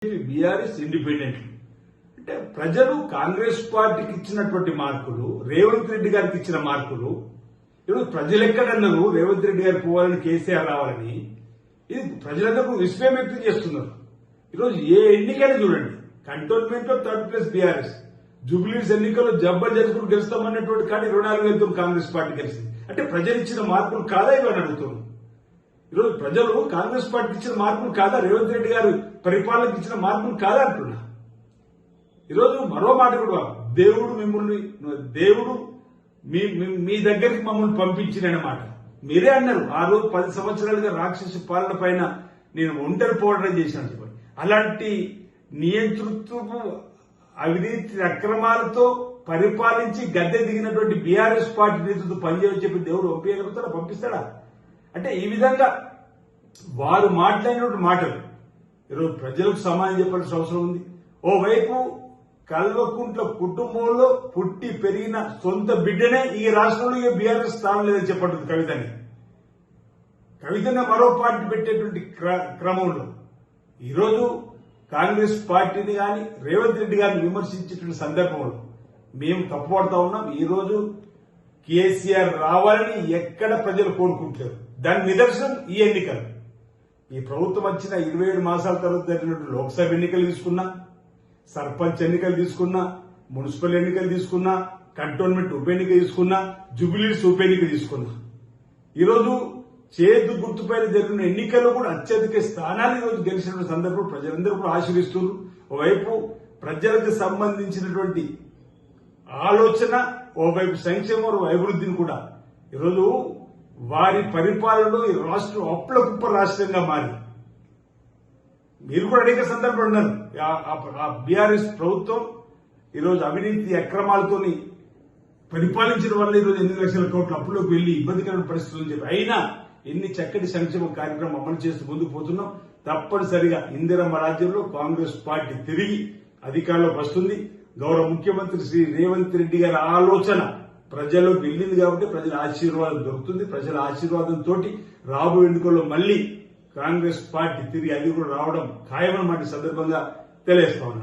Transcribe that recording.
BRS independent అంటే ప్రజలు కాంగ్రెస్ పార్టీకి ఇచ్చినటువంటి మార్కులు, రేవంత్ రెడ్డి గారికి ఇచ్చిన మార్కులు, ఈరోజు ప్రజలు ఎక్కడన్నారు రేవంత్ రెడ్డి గారు పోవాలని, కేసీఆర్ రావాలని, ఇది ప్రజలందరూ విస్మయం వ్యక్తం చేస్తున్నారు. ఈరోజు ఏ ఎన్నికైనా చూడండి, కంటోన్మెంట్ లో 3rd ప్లేస్ బీఆర్ఎస్, జూబ్లీస్ ఎన్నికల్లో జబ్బర్ జరుగుతూ గెలుస్తామన్నటువంటి కానీ 24,000 కాంగ్రెస్ పార్టీ గెలిచింది. అంటే ప్రజలు ఇచ్చిన మార్కులు కాదా ఇవని అడుగుతున్నాం. ఈరోజు ప్రజలు కాంగ్రెస్ పార్టీకి ఇచ్చిన మార్పులు కాదా, రేవంత్ రెడ్డి గారు పరిపాలనకు ఇచ్చిన మార్పులు కాదా అంటున్నా. ఈరోజు మరో మాట కూడా, దేవుడు మీ దగ్గరికి మమ్మల్ని పంపించినమాట మీరే అన్నారు. ఆ రోజు 10 సంవత్సరాలుగా రాక్షస పాలన పైన నేను ఒంటరి పోరాటం చేశాను చెప్పండి. అలాంటి నియంతృత్వపు అవినీతి అక్రమాలతో పరిపాలించి గద్దె దిగినటువంటి బీఆర్ఎస్ పార్టీ నేతృత్వం పనిచేయని చెప్పి దేవుడు పంపించగలుగుతాడా, పంపిస్తాడా? అంటే ఈ విధంగా వారు మాట్లాడినటువంటి మాటలు ఈరోజు ప్రజలకు సమాధానం చెప్పాల్సిన అవసరం ఉంది. ఓవైపు కల్వకుంట్ల కుటుంబంలో పుట్టి పెరిగిన సొంత బిడ్డనే ఈ రాష్ట్రంలో ఇక బీఆర్ఎస్ స్థానం లేదని చెప్పండి కవితనే మరో పార్టీ పెట్టేటువంటి క్రమంలో ఈరోజు కాంగ్రెస్ పార్టీని కానీ రేవంత్ రెడ్డి గారిని విమర్శించేటువంటి సందర్భంలో మేము తప్పుపడతా ఉన్నాం. ఈరోజు కేసీఆర్ రావాలని ఎక్కడ ప్రజలు కోరుకుంటారు, దాని నిదర్శనం ఈ ఎన్నికలు. ఈ ప్రభుత్వం వచ్చిన 27 మాసాల తర్వాత జరిగినటువంటి లోక్సభ ఎన్నికలు తీసుకున్నా, సర్పంచ్ ఎన్నికలు తీసుకున్నా, మున్సిపల్ ఎన్నికలు తీసుకున్నా, కంటోన్మెంట్ ఉప ఎన్నిక తీసుకున్నా, జూబ్లీస్ ఉప ఎన్నిక తీసుకున్నా, ఈరోజు చేతు గుర్తుపైన జరిగిన ఎన్నికల్లో కూడా అత్యధిక స్థానాలు ఈరోజు గెలిచిన సందర్భంలో ప్రజలందరూ కూడా ఆశీర్విస్తున్నారు. ఓవైపు ప్రజలకు సంబంధించినటువంటి ఆలోచన, ఓవైపు సంక్షేమం, అభివృద్ధిని కూడా ఈరోజు వారి పరిపాలనలో ఈ రాష్ట్రం అప్పుల కుప్ప రాష్ట్రంగా మారి, మీరు కూడా అనేక సందర్భాలు ఉన్నారు. ఆ బీఆర్ఎస్ ప్రభుత్వం ఈరోజు అవినీతి అక్రమాలతోని పరిపాలించిన వల్ల ఈరోజు 8 లక్షల కోట్ల అప్పులోకి వెళ్లి ఇబ్బందికరమైన పరిస్థితులు చెప్పి అయినా ఎన్ని చక్కటి సంక్షేమ కార్యక్రమం అమలు చేస్తూ ముందుకు పోతున్నాం. తప్పనిసరిగా ఇందిరమ్మ రాజ్యంలో కాంగ్రెస్ పార్టీ తిరిగి అధికారంలోకి వస్తుంది. గౌరవ ముఖ్యమంత్రి శ్రీ రేవంత్ రెడ్డి గారి ఆలోచన ప్రజల్లోకి వెళ్ళింది కాబట్టి ప్రజల ఆశీర్వాదం దొరుకుతుంది. ప్రజల ఆశీర్వాదంతో రాబోయే ఎన్నికల్లో మళ్లీ కాంగ్రెస్ పార్టీ తిరిగి అది కూడా రావడం ఖాయమన్నమాట సందర్భంగా తెలియజేస్తా ఉన్నాను.